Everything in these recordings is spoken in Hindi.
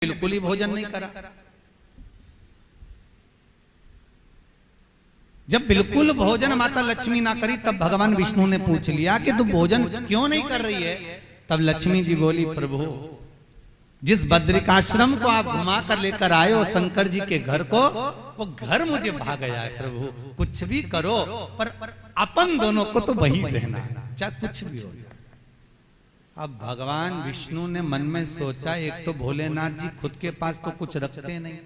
बिल्कुल ही भोजन नहीं करा। जब बिल्कुल भोजन माता लक्ष्मी ना करी तब भगवान विष्णु ने पूछ लिया कि तू भोजन क्यों नहीं कर रही है। तब लक्ष्मी जी बोली, प्रभु जिस बद्रिकाश्रम को आप घुमा कर लेकर आए हो शंकर जी के घर को, वो घर मुझे भाग गया है। प्रभु कुछ भी करो पर अपन दोनों को तो वहीं रहना है, चाहे कुछ भी हो। अब भगवान विष्णु ने मन में सोचा, एक तो भोलेनाथ जी खुद के पास तो कुछ रखते नहीं,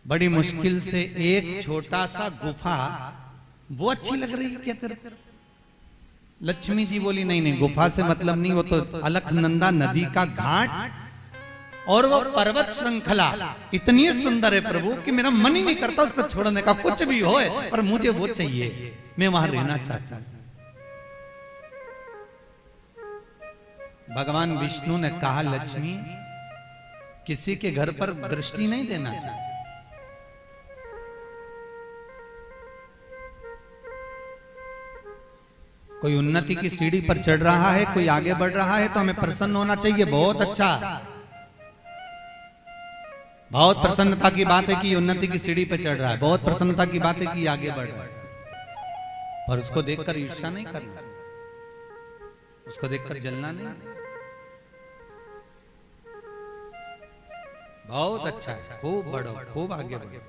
बड़ी मुश्किल से एक छोटा सा गुफा वो अच्छी लग रही है क्या तेरे को? लक्ष्मी जी बोली, नहीं नहीं गुफा से मतलब नहीं, वो तो अलकनंदा नदी का घाट और वो पर्वत श्रृंखला इतनी सुंदर है प्रभु कि मेरा मन ही नहीं करता उसको छोड़ने का, कुछ भी हो पर मुझे वो चाहिए, मैं वहां रहना चाहता हूं। भगवान विष्णु ने कहा, लक्ष्मी किसी के घर पर दृष्टि नहीं देना चाहिए। कोई उन्नति की सीढ़ी पर चढ़ रहा है, कोई आगे बढ़ रहा है तो हमें प्रसन्न होना चाहिए। बहुत अच्छा, बहुत प्रसन्नता की बात है कि उन्नति की सीढ़ी पर चढ़ रहा है, बहुत प्रसन्नता की बात है कि आगे बढ़ रहा है, पर उसको देखकर ईर्ष्या नहीं करना, उसको देखकर जलना नहीं। बहुत अच्छा है, खूब बढ़ो, खूब आगे बढ़ो।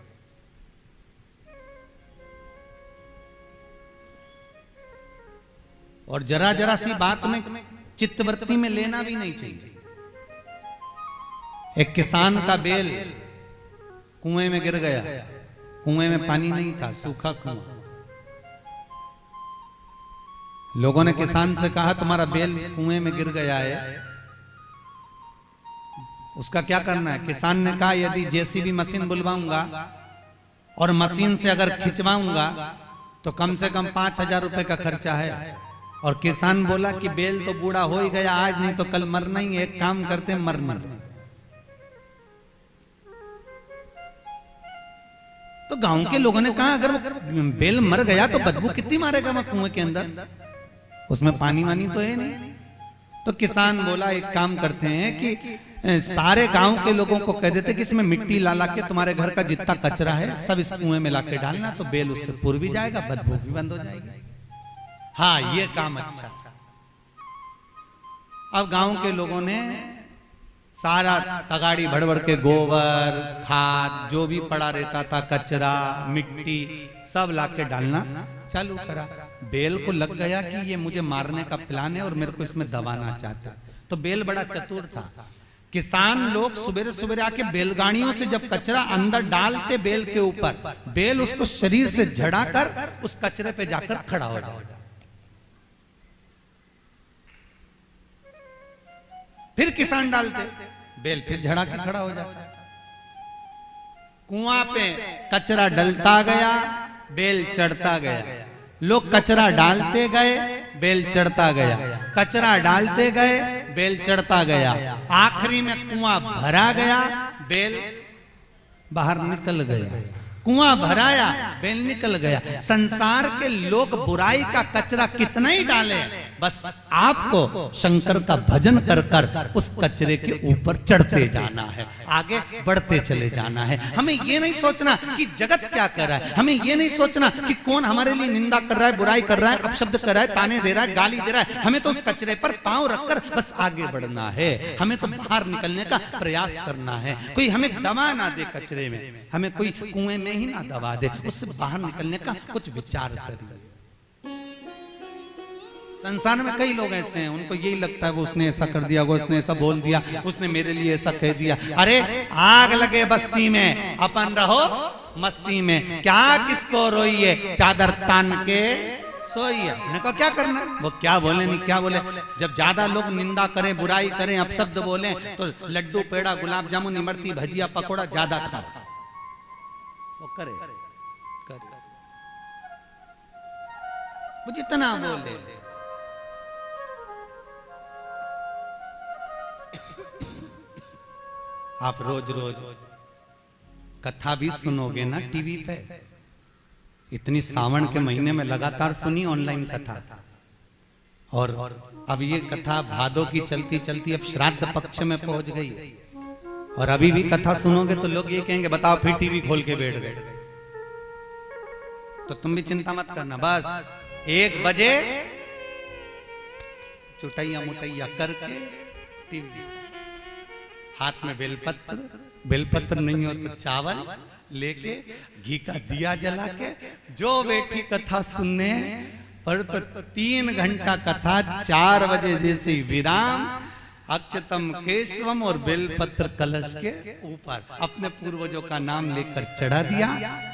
और जरा जरा सी बात में चित्तवृत्ति में लेना भी नहीं चाहिए। एक किसान का बेल कुएं में गिर गया, कुएं में पानी नहीं था, सूखा कुआं। लोगों ने किसान से कहा, तुम्हारा बेल कुएं में गिर गया है, उसका क्या करना है? किसान ने कहा, यदि जेसीबी मशीन बुलवाऊंगा और मशीन से अगर खिंचवाऊंगा तो कम से कम 5,000 रुपए का खर्चा है। और किसान बोला कि बेल तो बूढ़ा हो ही गया, आज नहीं तो कल मरना ही है, एक काम करते मरने दो। तो गांव के लोगों ने कहा, अगर वो बेल मर गया तो बदबू कितनी मारेगा वहां कुएं के अंदर, उसमें पानी वानी तो है नहीं। तो किसान बोला, एक काम करते हैं कि सारे गांव के लोगों को कह देते कि इसमें मिट्टी ला के तुम्हारे घर का जितना कचरा है सब इस कुएं में लाके डालना, तो बेल उससे पुर भी जाएगा, बदबू भी बंद हो जाएगी। हाँ ये काम अच्छा। अब गांव के लोगों ने सारा तगाड़ी भर भर के गोबर खाद जो भी पड़ा रहता था, कचरा मिट्टी सब लाके डालना चालू करा। बेल को लग गया कि ये मुझे मारने का प्लान है और मेरे को इसमें दबाना चाहता। तो बेल बड़ा चतुर था। किसान लोग सुबह सुबह आके बैलगाड़ियों से जब कचरा अंदर डालते बेल के ऊपर, बेल उसको शरीर से झड़ाकर उस कचरे पे जाकर खड़ा हो जाता। फिर किसान डालते, बेल फिर झड़ा के खड़ा हो जाता। कुआं पे कचरा डलता गया, बेल चढ़ता गया। लोग कचरा डालते गए, बेल चढ़ता गया, कचरा डालते गए, बेल चढ़ता गया। आखिरी में कुआं भरा गया, बेल बाहर निकल गया। कुआं भराया, बेल निकल गया। संसार के लोग बुराई का कचरा कितना ही डाले, बस आपको शंकर का भजन कर कर उस कचरे के ऊपर चढ़ते जाना है, आगे बढ़ते चले जाना है। हमें ये नहीं सोचना कि जगत क्या कर रहा है, हमें ये नहीं सोचना कि कौन हमारे लिए निंदा कर रहा है, बुराई कर रहा है, अपशब्द कर रहा है, ताने दे रहा है, गाली दे रहा है। हमें तो उस कचरे पर पांव रखकर बस आगे बढ़ना है। हमें तो बाहर निकलने का प्रयास करना है। कोई हमें दबा ना दे कचरे में, हमें कोई कुएं में ही ना दबा दे, उससे बाहर निकलने का कुछ विचार करिए। संसार में कई लोग ऐसे हैं, उनको यही लगता है वो उसने ऐसा कर दिया, वो उसने ऐसा बोल दिया, उसने मेरे लिए ऐसा कह दिया। अरे आग लगे बस्ती में, अपन रहो मस्ती में, क्या किसको रोइए, चादर तान के सोइए। मैंने कहा क्या करना, वो क्या बोले नहीं क्या बोले। जब ज्यादा लोग निंदा करें, बुराई करें, अपशब्द बोले तो लड्डू पेड़ा गुलाब जामुन इमरती भजिया पकौड़ा ज्यादा खा, वो करे वो जितना बोले। आप रोज रोज कथा भी सुनोगे ना टीवी पे, इतनी सावन के महीने में लगातार सुनी ऑनलाइन कथा, और अब ये कथा भादों की चलती चलती अब श्राद्ध पक्ष में पहुंच गई। और अभी भी कथा सुनोगे तो लोग ये कहेंगे बताओ फिर टीवी खोल के बैठ गए। तो तुम भी चिंता मत करना, बस 1 बजे चुटैया मुटैया करके टीवी, हाथ में बेलपत्र, बेलपत्र नहीं हो तो चावल लेके घी का दिया जला के जो बैठी कथा सुनने पर, तो 3 घंटा कथा, 4 बजे जैसे विराम, अक्षतम केशवम और बेलपत्र कलश के ऊपर अपने पूर्वजों का नाम लेकर चढ़ा दिया।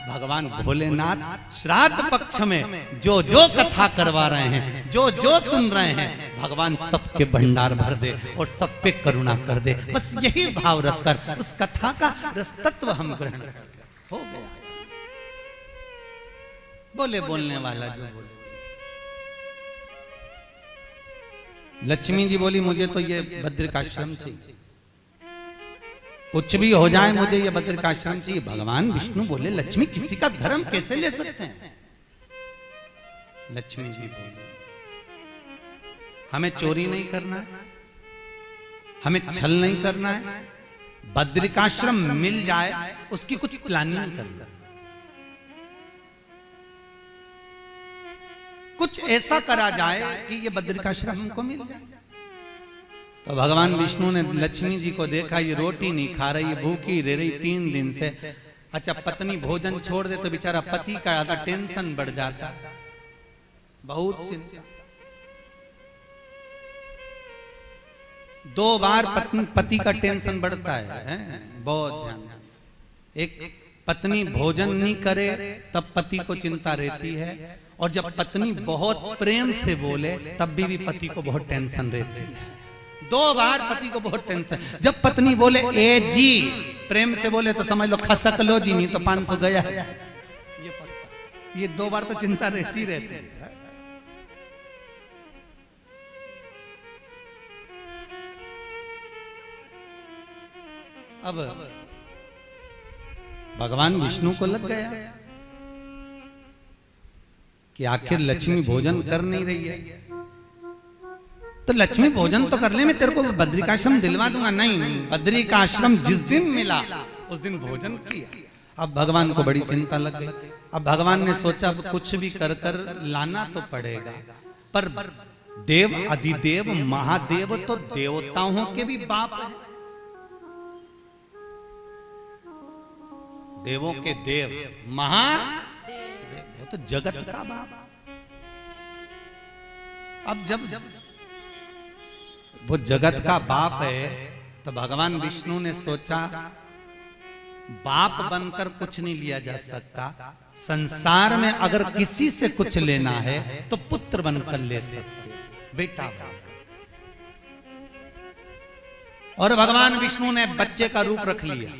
भगवान भोलेनाथ श्राद्ध पक्ष में जो जो कथा करवा रहे हैं, जो जो सुन रहे हैं, भगवान सबके भंडार भर दे और सब पे करुणा कर दे। बस यही भाव रखकर उस कथा का रसतत्व हम ग्रहण कर हो गया। बोले बोलने वाला जो बोले। लक्ष्मी जी बोली मुझे तो ये बद्रिकाश्रम चाहिए, कुछ भी हो जाए मुझे ये बद्रिकाश्रम चाहिए। भगवान विष्णु बोले लक्ष्मी किसी का घर हम कैसे ले सकते हैं? लक्ष्मी जी बोले हमें चोरी नहीं करना है, हमें छल नहीं करना है, बद्रिकाश्रम मिल जाए उसकी कुछ प्लानिंग करना है, कुछ ऐसा करा जाए कि ये बद्रिकाश्रम हमको मिल जाए। तो भगवान विष्णु ने लक्ष्मी जी को देखा, ये रोटी नहीं खा रही, ये भूखी रह रही 3 दिन से। अच्छा पत्नी भोजन छोड़ दे तो बेचारा पति का ज्यादा टेंशन बढ़ जाता, बहुत चिंता। 2 बार पति का टेंशन बढ़ता है, बहुत ध्यान। एक पत्नी भोजन नहीं करे तब पति को चिंता रहती है, और जब पत्नी बहुत प्रेम से बोले तब भी पति को बहुत टेंशन रहती है। 2 बार पति को बहुत टेंशन। जब पत्नी बोले ए जी, प्रेम से बोले तो समझ लो खसक लो जी, नहीं तो 500 गया। ये 2 बार तो चिंता रहती रहती है। अब भगवान विष्णु को लग गया कि आखिर लक्ष्मी भोजन कर नहीं रही है, तो लक्ष्मी भोजन तो कर ले, मैं तेरे को बद्रिकाश्रम दिलवा दूंगा। नहीं, बद्रिकाश्रम जिस दिन मिला उस दिन भोजन किया। अब भगवान को बड़ी चिंता लग गई। अब भगवान ने सोचा अब कुछ भी कर कर लाना तो पड़ेगा, पर देव अधिदेव महादेव तो देवताओं के भी बाप है, देवों के देव महादेव, वो तो जगत का बाप। अब जब वो जगत का बाप है तो भगवान विष्णु ने सोचा बाप बनकर कुछ नहीं लिया जा सकता, संसार में अगर किसी से कुछ लेना है तो पुत्र बनकर ले सकते, बेटा बनकर। और भगवान विष्णु ने बच्चे का रूप रख लिया।